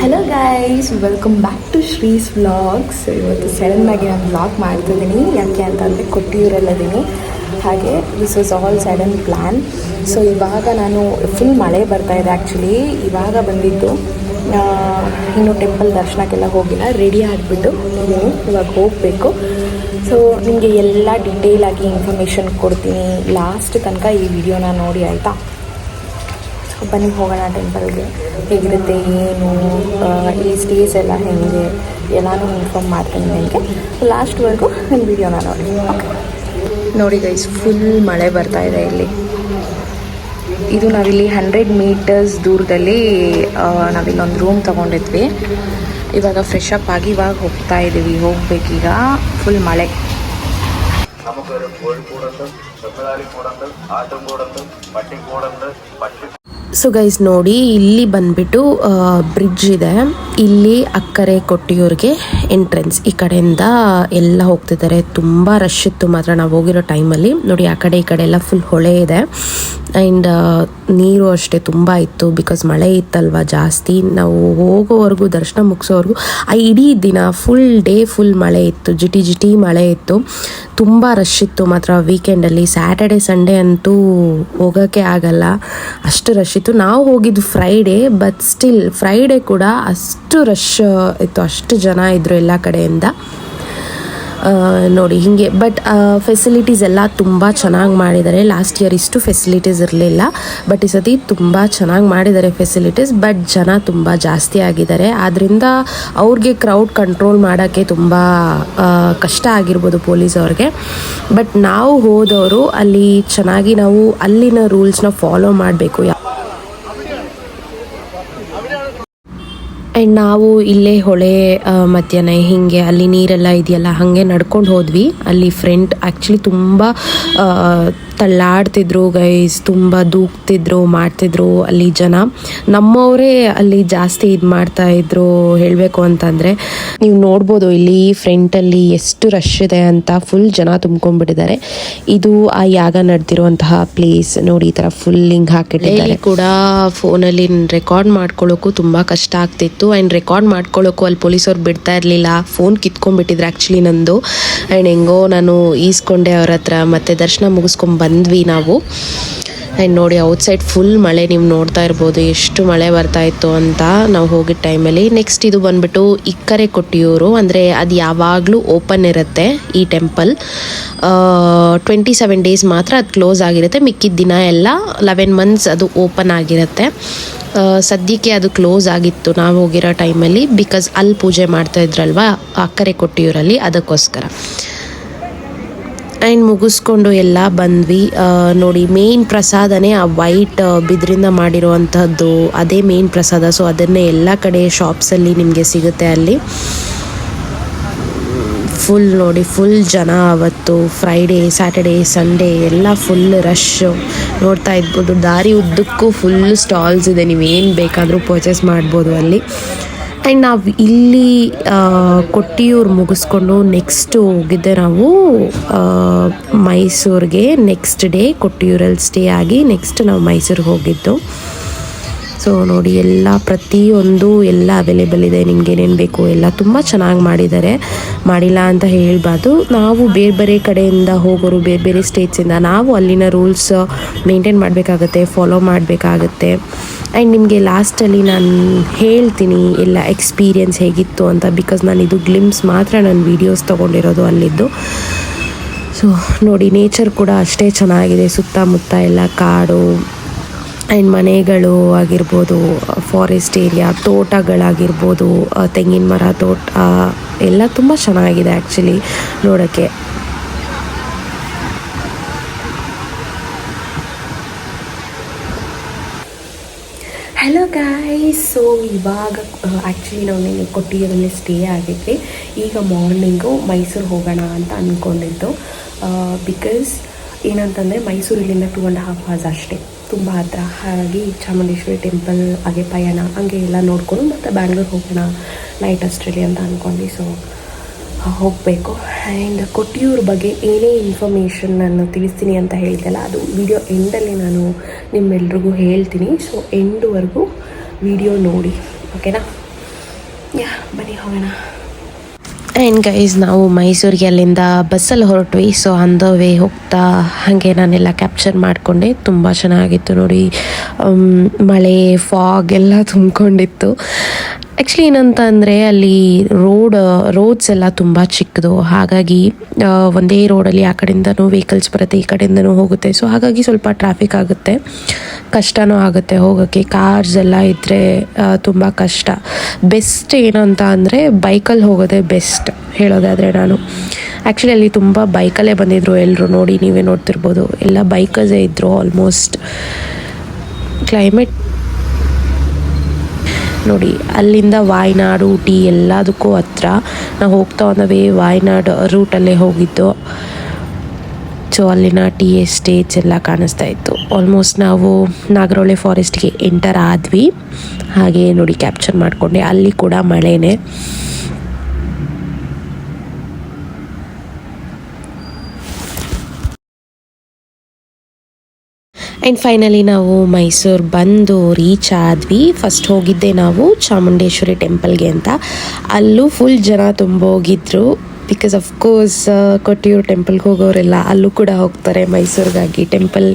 Hello guys, welcome back to Shree's vlogs. ಇವತ್ತು ಸಡನ್ನಾಗಿ ನಾನು ವ್ಲಾಗ್ ಮಾಡ್ತಿದ್ದೀನಿ. ಯಾಕೆ ಅಂತಂದರೆ ಕೊಟ್ಟಿಯೂರಲ್ಲಿದ್ದೀನಿ. ಹಾಗೆ this was all sudden plan. So ಇವಾಗ ನಾನು ಫುಲ್ ಮಳೆ ಬರ್ತಾಯಿದೆ. ಆ್ಯಕ್ಚುಲಿ ಇವಾಗ ಬಂದಿದ್ದು, ಇನ್ನು ಟೆಂಪಲ್ ದರ್ಶನಕ್ಕೆಲ್ಲ ಹೋಗಿಲ್ಲ. ರೆಡಿ ಆಗಿಬಿಟ್ಟು ಇದ್ದೀನಿ, ಇವಾಗ ಹೋಗಬೇಕು. ಸೊ ನಿಮಗೆ ಎಲ್ಲ ಡಿಟೇಲಾಗಿ ಇನ್ಫಾರ್ಮೇಷನ್ ಕೊಡ್ತೀನಿ. ಲಾಸ್ಟ್ ತನಕ ಈ ವಿಡಿಯೋನ ನೋಡಿ, ಆಯಿತಾ? ಸೊ ಬನ್ನಿ ಹೋಗೋಣ ಟೆಂಪಲ್ಗೆ. ಹೇಗಿರುತ್ತೆ, ಏನು, ಈ ಸ್ಟೇಸ್ ಎಲ್ಲ ಹೇಗೆ, ಎಲ್ಲನೂ ಇನ್ಫಾರ್ಮ್ ಮಾಡ್ತೀನಿ ನನಗೆ. ಲಾಸ್ಟ್ವರೆಗೂ ನನ್ನ ವಿಡಿಯೋನ ನೋಡಿ. ಓಕೆ, ನೋಡಿ ಗೈಸ್, ಫುಲ್ ಮಳೆ ಬರ್ತಾಯಿದೆ ಇಲ್ಲಿ. ಇದು ನಾವಿಲ್ಲಿ 100 ಮೀಟರ್ಸ್ ದೂರದಲ್ಲಿ ನಾವಿಲ್ಲೊಂದು ರೂಮ್ ತೊಗೊಂಡಿದ್ವಿ. ಇವಾಗ ಫ್ರೆಶ್ ಅಪ್ ಆಗಿ ಇವಾಗ ಹೋಗ್ತಾ ಇದ್ದೀವಿ. ಹೋಗ್ಬೇಕೀಗ. ಫುಲ್ ಮಳೆ. ಸೊ ಗೈಸ್ ನೋಡಿ, ಇಲ್ಲಿ ಬಂದ್ಬಿಟ್ಟು ಬ್ರಿಡ್ಜ್ ಇದೆ. ಇಲ್ಲಿ ಅಕ್ಕರೆ ಕೊಟ್ಟಿಯೂರಿಗೆ ಎಂಟ್ರೆನ್ಸ್. ಈ ಕಡೆಯಿಂದ ಎಲ್ಲ ಹೋಗ್ತಿದ್ದಾರೆ. ತುಂಬ ರಶ್ ಇತ್ತು ಮಾತ್ರ ನಾವು ಹೋಗಿರೋ ಟೈಮಲ್ಲಿ. ನೋಡಿ, ಆ ಕಡೆ ಈ ಕಡೆ ಎಲ್ಲ ಫುಲ್ ಹೊಳೆ ಇದೆ. ಆ್ಯಂಡ್ ನೀರು ಅಷ್ಟೇ ತುಂಬ ಇತ್ತು, ಬಿಕಾಸ್ ಮಳೆ ಇತ್ತಲ್ವ ಜಾಸ್ತಿ. ನಾವು ಹೋಗೋವರೆಗೂ, ದರ್ಶನ ಮುಗಿಸೋವರೆಗೂ ಆ ಇಡೀ ದಿನ ಫುಲ್ ಡೇ ಫುಲ್ ಮಳೆ ಇತ್ತು. ಜಿಟಿ ಜಿಟಿ ಮಳೆ ಇತ್ತು. ತುಂಬ ರಶ್ ಇತ್ತು ಮಾತ್ರ ವೀಕೆಂಡಲ್ಲಿ. ಸ್ಯಾಟರ್ಡೆ ಸಂಡೇ ಅಂತೂ ಹೋಗೋಕ್ಕೆ ಆಗಲ್ಲ, ಅಷ್ಟು ರಶ್ ಇತ್ತು. ನಾವು ಹೋಗಿದ್ದು ಫ್ರೈಡೇ, ಬಟ್ ಸ್ಟಿಲ್ ಫ್ರೈಡೇ ಕೂಡ ಅಷ್ಟು ರಶ್ ಇತ್ತು. ಅಷ್ಟು ಜನ ಇದ್ದರು ಎಲ್ಲ ಕಡೆಯಿಂದ. ನೋಡಿ ಹೀಗೆ. ಬಟ್ ಫೆಸಿಲಿಟೀಸ್ ಎಲ್ಲ ತುಂಬ ಚೆನ್ನಾಗಿ ಮಾಡಿದ್ದಾರೆ. ಲಾಸ್ಟ್ ಇಯರ್ ಇಷ್ಟು ಫೆಸಿಲಿಟೀಸ್ ಇರಲಿಲ್ಲ, ಬಟ್ ಈ ಸತಿ ತುಂಬ ಚೆನ್ನಾಗಿ ಮಾಡಿದ್ದಾರೆ ಫೆಸಿಲಿಟೀಸ್. ಬಟ್ ಜನ ತುಂಬ ಜಾಸ್ತಿ ಆಗಿದ್ದಾರೆ. ಆದ್ದರಿಂದ ಅವ್ರಿಗೆ ಕ್ರೌಡ್ ಕಂಟ್ರೋಲ್ ಮಾಡೋಕ್ಕೆ ತುಂಬ ಕಷ್ಟ ಆಗಿರ್ಬೋದು ಪೊಲೀಸ್ ಅವ್ರಿಗೆ. ಬಟ್ ನಾವು ಹೋದವರು ಅಲ್ಲಿ ಚೆನ್ನಾಗಿ ನಾವು ಅಲ್ಲಿನ ರೂಲ್ಸ್ನ ಫಾಲೋ ಮಾಡಬೇಕು. ಆ್ಯಂಡ್ ನಾವು ಇಲ್ಲೇ ಹೊಳೆ ಮಧ್ಯಾಹ್ನ ಹೀಗೆ ಅಲ್ಲಿ ನೀರೆಲ್ಲ ಇದೆಯಲ್ಲ, ಹಾಗೆ ನಡ್ಕೊಂಡು ಹೋದ್ವಿ. ಅಲ್ಲಿ ಫ್ರೆಂಡ್ ಆ್ಯಕ್ಚುಲಿ ತುಂಬ ತಳ್ಳಾಡ್ತಿದ್ರು ಗೈಸ್, ತುಂಬ ದೂಕ್ತಿದ್ರು, ಮಾಡ್ತಿದ್ರು ಅಲ್ಲಿ ಜನ. ನಮ್ಮವರೇ ಅಲ್ಲಿ ಜಾಸ್ತಿ ಇದು ಮಾಡ್ತಾಯಿದ್ರು ಹೇಳಬೇಕು ಅಂತಂದರೆ. ನೀವು ನೋಡ್ಬೋದು ಇಲ್ಲಿ ಫ್ರಂಟಲ್ಲಿ ಎಷ್ಟು ರಶ್ ಇದೆ ಅಂತ. ಫುಲ್ ಜನ ತುಂಬ್ಕೊಂಡ್ಬಿಟ್ಟಿದ್ದಾರೆ. ಇದು ಆ ಯಾಗ ನಡೆದಿರುವಂತಹ ಪ್ಲೇಸ್. ನೋಡಿ, ಈ ಥರ ಫುಲ್ ಲಿಂಕ್ ಹಾಕಿಟ್ಟಿದ್ದಾರೆ. ಕೂಡ ಫೋನಲ್ಲಿ ರೆಕಾರ್ಡ್ ಮಾಡ್ಕೊಳ್ಳೋಕ್ಕೂ ತುಂಬ ಕಷ್ಟ ಆಗ್ತಿತ್ತು. ಆ್ಯಂಡ್ ರೆಕಾರ್ಡ್ ಮಾಡ್ಕೊಳ್ಳೋಕ್ಕೂ ಅಲ್ಲಿ ಪೊಲೀಸವ್ರು ಬಿಡ್ತಾ ಇರಲಿಲ್ಲ. ಫೋನ್ ಕಿತ್ಕೊಂಡ್ಬಿಟ್ಟಿದ್ರು ಆ್ಯಕ್ಚುಲಿ ನಂದು. ಆ್ಯಂಡ್ ಹೆಂಗೋ ನಾನು ಈಸ್ಕೊಂಡೆ ಅವ್ರ ಹತ್ರ. ಮತ್ತು ದರ್ಶನ ಮುಗಿಸ್ಕೊಂಡು ಬಂದ್ವಿ ನಾವು. ಆ್ಯಂಡ್ ನೋಡಿ, ಔಟ್ಸೈಡ್ ಫುಲ್ ಮಳೆ. ನೀವು ನೋಡ್ತಾ ಇರ್ಬೋದು ಎಷ್ಟು ಮಳೆ ಬರ್ತಾಯಿತ್ತು ಅಂತ ನಾವು ಹೋಗಿದ್ದ ಟೈಮಲ್ಲಿ. ನೆಕ್ಸ್ಟ್ ಇದು ಬಂದ್ಬಿಟ್ಟು ಇಕ್ಕರೆ ಕೊಟ್ಟಿಯೂರು. ಅಂದರೆ ಅದು ಯಾವಾಗಲೂ ಓಪನ್ ಇರುತ್ತೆ ಈ ಟೆಂಪಲ್. 27 ಡೇಸ್ ಮಾತ್ರ ಅದು ಕ್ಲೋಸ್ ಆಗಿರುತ್ತೆ. ಮಿಕ್ಕಿದ ದಿನ ಎಲ್ಲ 11 ಮಂತ್ಸ್ ಅದು ಓಪನ್ ಆಗಿರುತ್ತೆ. ಸದ್ಯಕ್ಕೆ ಅದು ಕ್ಲೋಸ್ ಆಗಿತ್ತು ನಾವು ಹೋಗಿರೋ ಟೈಮಲ್ಲಿ, ಬಿಕಾಸ್ ಅಲ್ಲಿ ಪೂಜೆ ಮಾಡ್ತಾ ಇದ್ರಲ್ವ ಅಕ್ಕರೆ ಕೊಟ್ಟಿಯೂರಲ್ಲಿ, ಅದಕ್ಕೋಸ್ಕರ. ಆ್ಯಂಡ್ ಮುಗಿಸ್ಕೊಂಡು ಎಲ್ಲ ಬಂದ್ವಿ. ನೋಡಿ, ಮೇನ್ ಪ್ರಸಾದನೇ ಆ ವೈಟ್ ಬಿದ್ರಿಂದ ಮಾಡಿರುವಂಥದ್ದು, ಅದೇ ಮೇನ್ ಪ್ರಸಾದ. ಸೊ ಅದನ್ನೇ ಎಲ್ಲ ಕಡೆ ಶಾಪ್ಸಲ್ಲಿ ನಿಮಗೆ ಸಿಗುತ್ತೆ ಅಲ್ಲಿ. ಫುಲ್ ನೋಡಿ, ಫುಲ್ ಜನ ಅವತ್ತು. ಫ್ರೈಡೇ, ಸ್ಯಾಟರ್ಡೇ, ಸಂಡೇ ಎಲ್ಲ ಫುಲ್ ರಶ್ಶು ನೋಡ್ತಾ ಇದ್ಬೋದು. ದಾರಿ ಉದ್ದಕ್ಕೂ ಫುಲ್ ಸ್ಟಾಲ್ಸ್ ಇದೆ. ನೀವೇನು ಬೇಕಾದರೂ ಪರ್ಚೇಸ್ ಮಾಡ್ಬೋದು ಅಲ್ಲಿ. ಆ್ಯಂಡ್ ನಾವು ಇಲ್ಲಿ ಕೊಟ್ಟಿಯೂರು ಮುಗಿಸ್ಕೊಂಡು ನೆಕ್ಸ್ಟ್ ಹೋಗಿದ್ದೆ ನಾವು ಮೈಸೂರಿಗೆ. ನೆಕ್ಸ್ಟ್ ಡೇ ಕೊಟ್ಟಿಯೂರಲ್ಲಿ ಸ್ಟೇ ಆಗಿ ನೆಕ್ಸ್ಟ್ ನಾವು ಮೈಸೂರಿಗೆ ಹೋಗಿದ್ದು. ಸೊ ನೋಡಿ, ಎಲ್ಲ ಪ್ರತಿಯೊಂದು ಎಲ್ಲ ಅವೈಲೇಬಲ್ ಇದೆ. ನಿಮ್ಗೆ ಏನೇನು ಬೇಕು ಎಲ್ಲ ತುಂಬ ಚೆನ್ನಾಗಿ ಮಾಡಿದ್ದಾರೆ. ಮಾಡಿಲ್ಲ ಅಂತ ಹೇಳಬಾರ್ದು. ನಾವು ಬೇರೆ ಬೇರೆ ಕಡೆಯಿಂದ ಹೋಗೋರು, ಬೇರೆ ಬೇರೆ ಸ್ಟೇಟ್ಸಿಂದ, ನಾವು ಅಲ್ಲಿನ ರೂಲ್ಸ್ ಮೇಂಟೈನ್ ಮಾಡಬೇಕಾಗತ್ತೆ, ಫಾಲೋ ಮಾಡಬೇಕಾಗತ್ತೆ. ಆ್ಯಂಡ್ ನಿಮಗೆ ಲಾಸ್ಟಲ್ಲಿ ನಾನು ಹೇಳ್ತೀನಿ ಎಲ್ಲ ಎಕ್ಸ್ಪೀರಿಯನ್ಸ್ ಹೇಗಿತ್ತು ಅಂತ. ಬಿಕಾಸ್ ನಾನು ಇದು ಗ್ಲಿಮ್ಸ್ ಮಾತ್ರ ನಾನು ವೀಡಿಯೋಸ್ ತೊಗೊಂಡಿರೋದು ಅಲ್ಲಿದ್ದು. ಸೊ ನೋಡಿ, ನೇಚರ್ ಕೂಡ ಅಷ್ಟೇ ಚೆನ್ನಾಗಿದೆ. ಸುತ್ತಮುತ್ತ ಎಲ್ಲ ಕಾಡು ಆ್ಯಂಡ್ ಮನೆಗಳು ಆಗಿರ್ಬೋದು, ಫಾರೆಸ್ಟ್ ಏರಿಯಾ, ತೋಟಗಳಾಗಿರ್ಬೋದು, ತೆಂಗಿನ ಮರ ತೋಟ ಎಲ್ಲ ತುಂಬ ಚೆನ್ನಾಗಿದೆ ಆ್ಯಕ್ಚುಲಿ ನೋಡೋಕ್ಕೆ. Hello guys. ಸೊ ಇವಾಗ ಆ್ಯಕ್ಚುಲಿ ನಾವು ಕೊಟ್ಟಿಯೂರಲ್ಲಿ ಸ್ಟೇ ಆಗಿದ್ವಿ. ಈಗ ಮಾರ್ನಿಂಗು ಮೈಸೂರು ಹೋಗೋಣ ಅಂತ ಅಂದ್ಕೊಂಡಿದ್ದು. ಬಿಕಾಸ್ ಏನಂತಂದರೆ ಮೈಸೂರಿನಿಂದ 2.5 hours ಅಷ್ಟೇ, ತುಂಬ ಹತ್ರ. ಹಾಗಾಗಿ ಚಾಮುಂಡೇಶ್ವರಿ ಟೆಂಪಲ್, ಹಾಗೆ ಪಯಣ ಹಂಗೆ ಎಲ್ಲ ನೋಡಿಕೊಂಡು ಮತ್ತು ಬ್ಯಾಂಗ್ಳೂರು ಹೋಗೋಣ ನೈಟ್ ಅಷ್ಟರಲ್ಲಿ ಅಂತ ಅಂದ್ಕೊಂಡ್ವಿ. ಸೊ ಹೋಗಬೇಕು. ಆ್ಯಂಡ್ ಕೊಟ್ಟಿಯೂರು ಬಗ್ಗೆ ಏನೇ ಇನ್ಫಾರ್ಮೇಷನ್ ನಾನು ತಿಳಿಸ್ತೀನಿ ಅಂತ ಹೇಳ್ದಲ್ಲ, ಅದು ವಿಡಿಯೋ ಎಂಡಲ್ಲಿ ನಾನು ನಿಮ್ಮೆಲ್ರಿಗೂ ಹೇಳ್ತೀನಿ. ಸೊ ಎಂಡ್ವರೆಗೂ ವಿಡಿಯೋ ನೋಡಿ, ಓಕೆನಾ? ಬನ್ನಿ ಹೋಗೋಣ. ಆ್ಯಂಡ್ ಗೈಸ್ ನಾವು ಮೈಸೂರಿಗೆ ಅಲ್ಲಿಂದ ಬಸ್ಸಲ್ಲಿ ಹೊರಟ್ವಿ. ಸೊ ಆನ್ ದ ವೇ ಹೋಗ್ತಾ ಹಾಗೆ ನಾನೆಲ್ಲ ಕ್ಯಾಪ್ಚರ್ ಮಾಡಿಕೊಂಡೆ. ತುಂಬ ಚೆನ್ನಾಗಿತ್ತು ನೋಡಿ. ಮಳೆ ಫಾಗ್ ಎಲ್ಲ ತುಂಬಿಕೊಂಡಿತ್ತು. ಆ್ಯಕ್ಚುಲಿ ಏನಂತ ಅಂದರೆ ಅಲ್ಲಿ ರೋಡ್ಸ್ ಎಲ್ಲ ತುಂಬ ಚಿಕ್ಕದು. ಹಾಗಾಗಿ ಒಂದೇ ರೋಡಲ್ಲಿ ಆ ಕಡೆಯಿಂದನೂ ವೆಹಿಕಲ್ಸ್ ಬರುತ್ತೆ, ಈ ಕಡೆಯಿಂದನೂ ಹೋಗುತ್ತೆ. ಸೊ ಹಾಗಾಗಿ ಸ್ವಲ್ಪ ಟ್ರಾಫಿಕ್ ಆಗುತ್ತೆ, ಕಷ್ಟನೂ ಆಗುತ್ತೆ ಹೋಗೋಕ್ಕೆ. ಕಾರ್ಸ್ ಎಲ್ಲ ಇದ್ದರೆ ತುಂಬ ಕಷ್ಟ. ಬೆಸ್ಟ್ ಏನಂತ ಅಂದರೆ ಬೈಕಲ್ಲಿ ಹೋಗೋದೇ ಬೆಸ್ಟ್ ಹೇಳೋದಾದರೆ. ನಾನು ಆ್ಯಕ್ಚುಲಿ ಅಲ್ಲಿ ತುಂಬ ಬೈಕಲ್ಲೇ ಬಂದಿದ್ದರು ಎಲ್ಲರೂ. ನೋಡಿ, ನೀವೇ ನೋಡ್ತಿರ್ಬೋದು, ಎಲ್ಲ ಬೈಕರ್ಸೇ ಇದ್ದರು ಆಲ್ಮೋಸ್ಟ್. ಕ್ಲೈಮೇಟ್ ನೋಡಿ, ಅಲ್ಲಿಂದ ವಾಯ್ನಾಡ್, ಊಟಿ ಎಲ್ಲದಕ್ಕೂ ಹತ್ರ. ನಾವು ಹೋಗ್ತಾ ಒಂದವೇ ವಾಯ್ನಾಡ್ ರೂಟಲ್ಲೇ ಹೋಗಿದ್ದು. ಸೊ ಅಲ್ಲಿನ ಟೀ ಎಸ್ಟೇಟ್ಸ್ ಎಲ್ಲ ಕಾಣಿಸ್ತಾ ಇತ್ತು. ಆಲ್ಮೋಸ್ಟ್ ನಾವು ನಾಗರಹೊಳೆ ಫಾರೆಸ್ಟ್ಗೆ ಎಂಟರ್ ಆದ್ವಿ. ಹಾಗೆ ನೋಡಿ ಕ್ಯಾಪ್ಚರ್ ಮಾಡಿಕೊಂಡೆ. ಅಲ್ಲಿ ಕೂಡ ಮಳೆನೇ. ಆ್ಯಂಡ್ ಫೈನಲಿ ನಾವು ಮೈಸೂರು ಬಂದು ರೀಚ್ ಆದ್ವಿ. ಫಸ್ಟ್ ಹೋಗಿದ್ದೆ ನಾವು ಚಾಮುಂಡೇಶ್ವರಿ ಟೆಂಪಲ್ಗೆ ಅಂತ. ಅಲ್ಲೂ ಫುಲ್ ಜನ ತುಂಬೋಗಿದ್ರು. ಬಿಕಾಸ್ ಅಫ್ಕೋರ್ಸ್ ಕೊಟ್ಟಿಯೂರು ಟೆಂಪಲ್ಗೆ ಹೋಗೋರೆಲ್ಲ ಅಲ್ಲೂ ಕೂಡ ಹೋಗ್ತಾರೆ ಮೈಸೂರಿಗಾಗಿ. ಟೆಂಪಲ್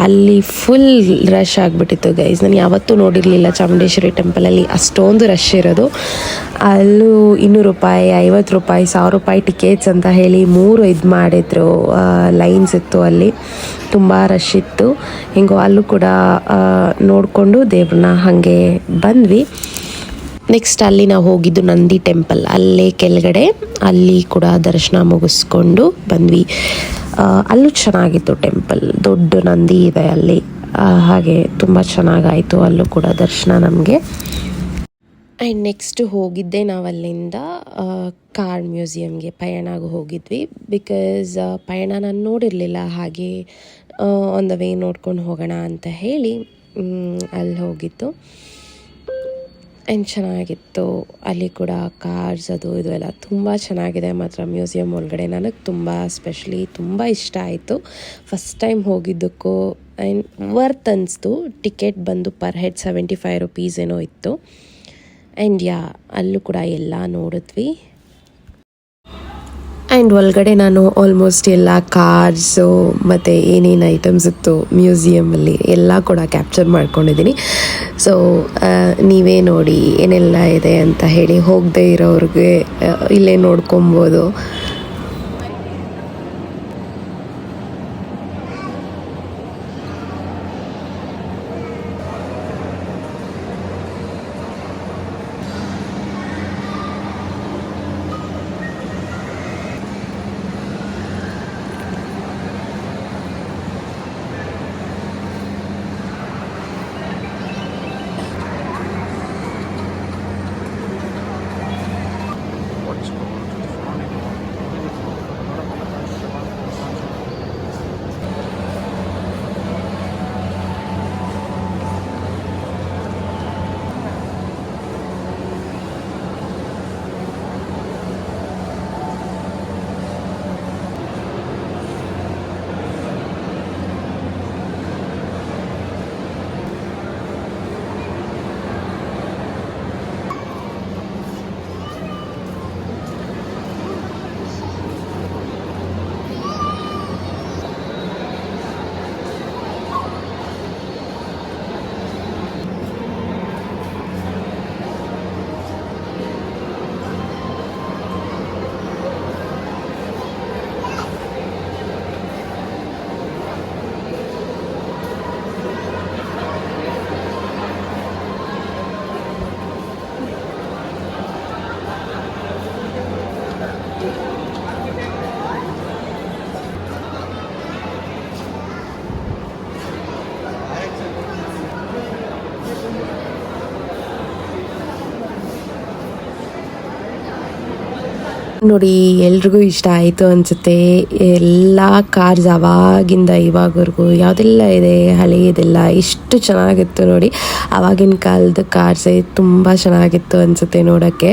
ಅಲ್ಲಿ ಫುಲ್ ರಶ್ ಆಗಿಬಿಟ್ಟಿತ್ತು ಗೈಸ್. ನಾನು ಯಾವತ್ತೂ ನೋಡಿರಲಿಲ್ಲ ಚಾಮುಂಡೇಶ್ವರಿ ಟೆಂಪಲಲ್ಲಿ ಅಷ್ಟೊಂದು ರಶ್ ಇರೋದು. ಅಲ್ಲೂ 200 ರೂಪಾಯಿ, 50 ರೂಪಾಯಿ, 1000 ರೂಪಾಯಿ ಟಿಕೆಟ್ಸ್ ಅಂತ ಹೇಳಿ 3 ಇದು ಮಾಡಿದ್ರು. ಲೈನ್ಸ್ ಇತ್ತು ಅಲ್ಲಿ, ತುಂಬ ರಶ್ ಇತ್ತು. ಹಿಂಗೋ ಅಲ್ಲೂ ಕೂಡ ನೋಡಿಕೊಂಡು ದೇವ್ರನ್ನ ಹಾಗೆ ಬಂದ್ವಿ. ನೆಕ್ಸ್ಟ್ ಅಲ್ಲಿ ನಾವು ಹೋಗಿದ್ದು ನಂದಿ ಟೆಂಪಲ್, ಅಲ್ಲೇ ಕೆಳಗಡೆ. ಅಲ್ಲಿ ಕೂಡ ದರ್ಶನ ಮುಗಿಸ್ಕೊಂಡು ಬಂದ್ವಿ. ಅಲ್ಲೂ ಚೆನ್ನಾಗಿತ್ತು ಟೆಂಪಲ್, ದೊಡ್ಡ ನಂದಿ ಇದೆ ಅಲ್ಲಿ. ಹಾಗೆ ತುಂಬ ಚೆನ್ನಾಗಾಯಿತು ಅಲ್ಲೂ ಕೂಡ ದರ್ಶನ ನಮಗೆ. ಆ್ಯಂಡ್ ನೆಕ್ಸ್ಟ್ ಹೋಗಿದ್ದೆ ನಾವು ಅಲ್ಲಿಂದ ಕಾರ್ ಮ್ಯೂಸಿಯಮ್ಗೆ ಪಯಣಾಗಿ ಹೋಗಿದ್ವಿ. ಬಿಕಾಸ್ ಪಯಣ ನಾನು ನೋಡಿರಲಿಲ್ಲ, ಹಾಗೆ ಆನ್ ದ ವೇ ನೋಡ್ಕೊಂಡು ಹೋಗೋಣ ಅಂತ ಹೇಳಿ ಅಲ್ಲಿ ಹೋಗಿತ್ತು. ಆ್ಯಂಡ್ ಚೆನ್ನಾಗಿತ್ತು. ಅಲ್ಲಿ ಕೂಡ ಕಾರ್ಸ್ ಅದು ಇದು ಎಲ್ಲ ತುಂಬ ಚೆನ್ನಾಗಿದೆ ಮಾತ್ರ ಮ್ಯೂಸಿಯಮ್ ಒಳಗಡೆ. ನನಗೆ ತುಂಬ ಸ್ಪೆಷಲಿ ತುಂಬ ಇಷ್ಟ ಆಯಿತು. ಫಸ್ಟ್ ಟೈಮ್ ಹೋಗಿದ್ದಕ್ಕೂ ಆ್ಯಂಡ್ ವರ್ತ್ ಅನ್ನಿಸ್ತು. ಟಿಕೆಟ್ ಬಂದು ಪರ್ ಹೆಡ್ 75 ರೂಪೀಸ್ ಏನೋ ಇತ್ತು. ಆ್ಯಂಡ್ ಅಲ್ಲೂ ಕೂಡ ಎಲ್ಲ ನೋಡಿದ್ವಿ. ಆ್ಯಂಡ್ ಒಳಗಡೆ ನಾನು ಆಲ್ಮೋಸ್ಟ್ ಎಲ್ಲ ಕಾರ್ಸು ಮತ್ತು ಏನೇನು ಐಟಮ್ಸ್ ಇತ್ತು ಮ್ಯೂಸಿಯಮಲ್ಲಿ ಎಲ್ಲ ಕೂಡ ಕ್ಯಾಪ್ಚರ್ ಮಾಡ್ಕೊಂಡಿದ್ದೀನಿ. ಸೊ ನೀವೇ ನೋಡಿ ಏನೆಲ್ಲ ಇದೆ ಅಂತ ಹೇಳಿ. ಹೋಗದೇ ಇರೋರಿಗೆ ಇಲ್ಲೇ ನೋಡ್ಕೊಬೋದು. ನೋಡಿ ಎಲ್ರಿಗೂ ಇಷ್ಟ ಆಯಿತು ಅನಿಸುತ್ತೆ. ಎಲ್ಲ ಕಾರ್ಸ್ ಆವಾಗಿಂದ ಇವಾಗವರೆಗೂ ಯಾವುದೆಲ್ಲ ಇದೆ ಹಳೆಯದೆಲ್ಲ ಎಷ್ಟು ಚೆನ್ನಾಗಿತ್ತು ನೋಡಿ. ಆವಾಗಿನ ಕಾಲದ ಕಾರ್ಸೇ ತುಂಬ ಚೆನ್ನಾಗಿತ್ತು ಅನಿಸುತ್ತೆ ನೋಡೋಕ್ಕೆ.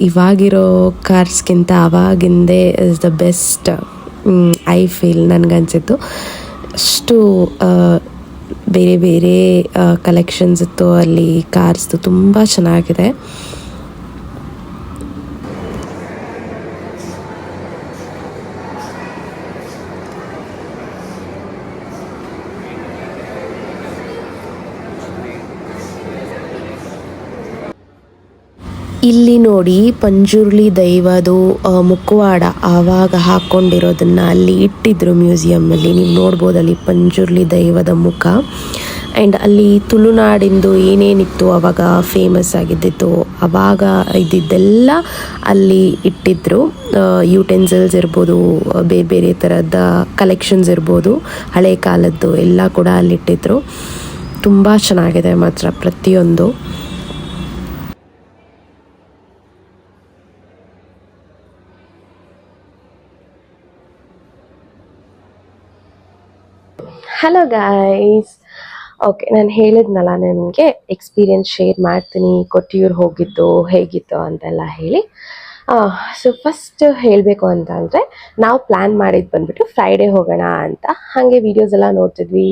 ಇವಾಗಿರೋ ಕಾರ್ಸ್ಗಿಂತ ಆವಾಗಿಂದೇ is the best I feel ನನಗನ್ಸಿತ್ತು. ಅಷ್ಟು ಬೇರೆ ಬೇರೆ ಕಲೆಕ್ಷನ್ಸ್ ಇತ್ತು ಅಲ್ಲಿ, ಕಾರ್ಸ್ದು ತುಂಬ ಚೆನ್ನಾಗಿದೆ. ಇಲ್ಲಿ ನೋಡಿ ಪಂಜುರ್ಲಿ ದೈವದು ಮುಖವಾಡ ಆವಾಗ ಹಾಕ್ಕೊಂಡಿರೋದನ್ನು ಅಲ್ಲಿ ಇಟ್ಟಿದ್ರು ಮ್ಯೂಸಿಯಮ್ನಲ್ಲಿ. ನೀವು ನೋಡ್ಬೋದು ಅಲ್ಲಿ ಪಂಜುರ್ಲಿ ದೈವದ ಮುಖ. ಆ್ಯಂಡ್ ಅಲ್ಲಿ ತುಳುನಾಡಿಂದು ಏನೇನಿತ್ತು ಆವಾಗ ಫೇಮಸ್ ಆಗಿದ್ದಿತ್ತು ಆವಾಗ ಇದ್ದಿದ್ದೆಲ್ಲ ಅಲ್ಲಿ ಇಟ್ಟಿದ್ರು. ಯುಟೆನ್ಸಿಲ್ಸ್ ಇರ್ಬೋದು, ಬೇರೆ ಬೇರೆ ಥರದ ಕಲೆಕ್ಷನ್ಸ್ ಇರ್ಬೋದು, ಹಳೆ ಕಾಲದ್ದು ಎಲ್ಲ ಕೂಡ ಅಲ್ಲಿಟ್ಟಿದ್ರು. ತುಂಬ ಚೆನ್ನಾಗಿದೆ ಮಾತ್ರ ಪ್ರತಿಯೊಂದು. ಹಲೋ ಗಾಯ್ಸ್, ಓಕೆ, ನಾನು ಹೇಳಿದ್ನಲ್ಲ ನಿಮಗೆ ಎಕ್ಸ್ಪೀರಿಯನ್ಸ್ ಶೇರ್ ಮಾಡ್ತೀನಿ, ಕೊಟ್ಟಿಯೂರು ಹೋಗಿದ್ದು ಹೇಗಿತ್ತು ಅಂತೆಲ್ಲ ಹೇಳಿ. ಸೊ ಫಸ್ಟ್ ಹೇಳಬೇಕು ಅಂತ ಅಂದರೆ, ನಾವು ಪ್ಲ್ಯಾನ್ ಮಾಡಿದ್ದು ಬಂದುಬಿಟ್ಟು ಫ್ರೈಡೇ ಹೋಗೋಣ ಅಂತ. ಹಾಗೆ ವೀಡಿಯೋಸ್ ಎಲ್ಲ ನೋಡ್ತಿದ್ವಿ,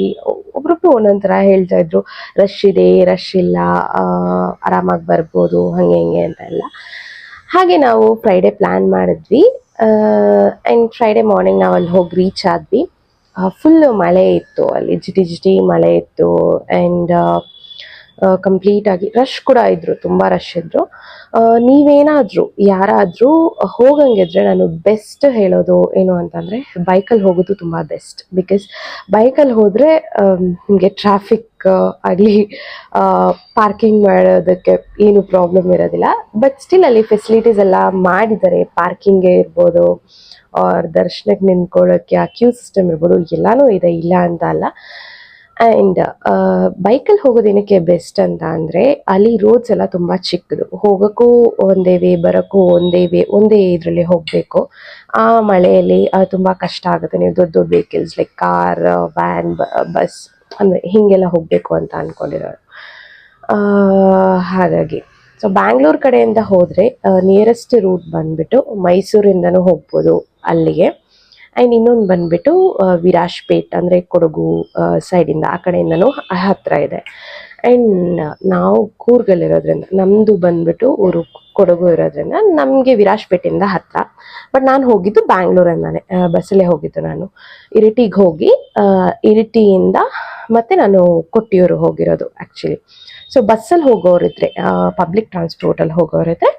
ಒಬ್ರೊಬ್ರು ಒಂದೊಂದು ಥರ ಹೇಳ್ತಾಯಿದ್ರು, ರಶ್ ಇದೆ, ರಶ್ ಇಲ್ಲ, ಆರಾಮಾಗಿ ಬರ್ಬೋದು, ಹಾಗೆ ಹಿಂಗೆ ಅಂತ ಎಲ್ಲ. ಹಾಗೆ ನಾವು ಫ್ರೈಡೇ ಪ್ಲ್ಯಾನ್ ಮಾಡಿದ್ವಿ. ಆ್ಯಂಡ್ ಫ್ರೈಡೇ ಮಾರ್ನಿಂಗ್ ನಾವು ಅಲ್ಲಿ ಹೋಗಿ ರೀಚ್ ಆದ್ವಿ. ಫುಲ್ಲು ಮಳೆ ಇತ್ತು, ಅಲ್ಲಿ ಜಿಟಿ ಜಿಟಿ ಮಳೆ ಇತ್ತು. ಆ್ಯಂಡ್ ಕಂಪ್ಲೀಟಾಗಿ ರಶ್ ಕೂಡ ಇದ್ದರು, ತುಂಬ ರಶ್ ಇದ್ದರು. ನೀವೇನಾದರೂ ಯಾರಾದರೂ ಹೋಗಂಗಿದ್ರೆ ನಾನು ಬೆಸ್ಟ್ ಹೇಳೋದು ಏನು ಅಂತಂದರೆ, ಬೈಕಲ್ಲಿ ಹೋಗೋದು ತುಂಬ ಬೆಸ್ಟ್. ಬಿಕಾಸ್ ಬೈಕಲ್ಲಿ ಹೋದರೆ ನಿಮಗೆ ಟ್ರಾಫಿಕ್ ಆಗಲಿ ಪಾರ್ಕಿಂಗ್ ಮಾಡೋದಕ್ಕೆ ಏನು ಪ್ರಾಬ್ಲಮ್ ಇರೋದಿಲ್ಲ. ಬಟ್ ಸ್ಟಿಲ್ ಅಲ್ಲಿ ಫೆಸಿಲಿಟೀಸ್ ಎಲ್ಲ ಮಾಡಿದ್ದಾರೆ, ಪಾರ್ಕಿಂಗೇ ಇರ್ಬೋದು, ಆರ್ ದರ್ಶನಕ್ಕೆ ನಿಂತ್ಕೊಳ್ಳೋಕ್ಕೆ ಆ ಕ್ಯೂ ಸಿಸ್ಟಮ್ ಇರ್ಬೋದು, ಎಲ್ಲನೂ ಇದೆ, ಇಲ್ಲ ಅಂತ ಅಲ್ಲ. ಆ್ಯಂಡ್ ಬೈಕಲ್ಲಿ ಹೋಗೋದೇನಕ್ಕೆ ಬೆಸ್ಟ್ ಅಂತ ಅಂದರೆ, ಅಲ್ಲಿ ರೋಡ್ಸ್ ಎಲ್ಲ ತುಂಬ ಚಿಕ್ಕದು, ಹೋಗೋಕ್ಕೂ ಒಂದೇ ವೇ, ಬರೋಕ್ಕೂ ಒಂದೇ ಇದರಲ್ಲಿ ಹೋಗಬೇಕು. ಆ ಮಳೆಯಲ್ಲಿ ತುಂಬ ಕಷ್ಟ ಆಗುತ್ತೆ. ನೀವು ದೊಡ್ಡ ದೊಡ್ಡ vehicles like car, van, bus ಅಂದರೆ ಹೀಗೆಲ್ಲ ಹೋಗಬೇಕು ಅಂತ ಅಂದ್ಕೊಂಡಿರೋರು. ಹಾಗಾಗಿ ಸೊ ಬ್ಯಾಂಗ್ಳೂರು ಕಡೆಯಿಂದ ಹೋದರೆ ನಿಯರೆಸ್ಟ್ ರೂಟ್ ಬಂದುಬಿಟ್ಟು ಮೈಸೂರಿಂದನೂ ಹೋಗ್ಬೋದು ಅಲ್ಲಿಗೆ. ಆ್ಯಂಡ್ ಇನ್ನೊಂದು ಬಂದುಬಿಟ್ಟು ವಿರಾಜ್ಪೇಟ್ ಅಂದರೆ ಕೊಡಗು ಸೈಡಿಂದ, ಆ ಕಡೆಯಿಂದನೂ ಹತ್ತಿರ ಇದೆ. ಆ್ಯಂಡ್ ನಾವು ಕೂರ್ಗಲ್ಲಿರೋದ್ರಿಂದ, ನಮ್ಮದು ಬಂದುಬಿಟ್ಟು ಊರು ಕೊಡಗು ಇರೋದ್ರಿಂದ ನಮಗೆ ವಿರಾಜ್ಪೇಟೆಯಿಂದ ಹತ್ತಿರ. ಬಟ್ ನಾನು ಹೋಗಿದ್ದು ಬ್ಯಾಂಗ್ಳೂರಿಂದಾನೆ, ಬಸ್ಸಲ್ಲೇ ಹೋಗಿದ್ದು ನಾನು. ಇರಿಟಿಗೆ ಹೋಗಿ ಇರಿಟಿಯಿಂದ ಮತ್ತು ನಾನು ಕೊಟ್ಟಿಯೂರು ಹೋಗಿರೋದು ಆ್ಯಕ್ಚುಲಿ. ಸೊ ಬಸ್ಸಲ್ಲಿ ಹೋಗೋರಿದ್ರೆ, ಪಬ್ಲಿಕ್ ಟ್ರಾನ್ಸ್ಪೋರ್ಟಲ್ಲಿ ಹೋಗೋರಿದ್ರೆ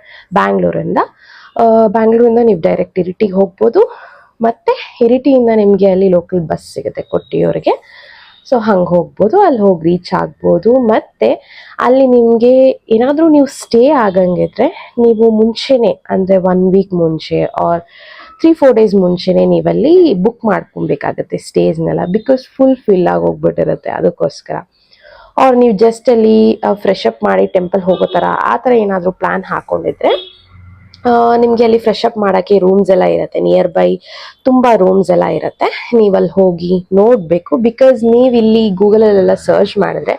ಬ್ಯಾಂಗ್ಳೂರಿಂದ ನೀವು ಡೈರೆಕ್ಟ್ ಇರಿಟಿಗೆ ಹೋಗ್ಬೋದು. ಮತ್ತು ಇರಿಟಿಯಿಂದ ನಿಮಗೆ ಅಲ್ಲಿ ಲೋಕಲ್ ಬಸ್ ಸಿಗುತ್ತೆ ಕೊಟ್ಟಿಯೂರಿಗೆ. ಸೊ ಹಂಗೆ ಹೋಗ್ಬೋದು, ಅಲ್ಲಿ ಹೋಗಿ ರೀಚ್ ಆಗ್ಬೋದು. ಮತ್ತು ಅಲ್ಲಿ ನಿಮಗೆ ಏನಾದರೂ ನೀವು ಸ್ಟೇ ಆಗಂಗಿದ್ರೆ ನೀವು ಮುಂಚೆನೇ, ಅಂದರೆ 1 ವೀಕ್ ಮುಂಚೆ ಆರ್ 3-4 ಡೇಸ್ ಮುಂಚೆನೇ ನೀವಲ್ಲಿ ಬುಕ್ ಮಾಡ್ಕೊಬೇಕಾಗತ್ತೆ ಸ್ಟೇಸ್ನೆಲ್ಲ. ಬಿಕಾಸ್ ಫಿಲ್ ಆಗಿ ಹೋಗ್ಬಿಟ್ಟಿರುತ್ತೆ, ಅದಕ್ಕೋಸ್ಕರ. ಆರ್ ನೀವು ಜಸ್ಟ್ ಅಲ್ಲಿ ಫ್ರೆಶ್ ಅಪ್ ಮಾಡಿ ಟೆಂಪಲ್ ಹೋಗೋ ಥರ ಆ ಥರ ಏನಾದರೂ ಪ್ಲ್ಯಾನ್ ಹಾಕ್ಕೊಂಡಿದ್ರೆ ನಿಮಗೆ ಅಲ್ಲಿ ಫ್ರೆಶ್ ಅಪ್ ಮಾಡೋಕ್ಕೆ ರೂಮ್ಸ್ ಎಲ್ಲ ಇರುತ್ತೆ, ನಿಯರ್ ಬೈ ತುಂಬ ರೂಮ್ಸ್ ಎಲ್ಲ ಇರುತ್ತೆ. ನೀವಲ್ಲಿ ಹೋಗಿ ನೋಡಬೇಕು. ಬಿಕಾಸ್ ನೀವು ಇಲ್ಲಿ ಗೂಗಲಲ್ಲೆಲ್ಲ ಸರ್ಚ್ ಮಾಡಿದ್ರೆ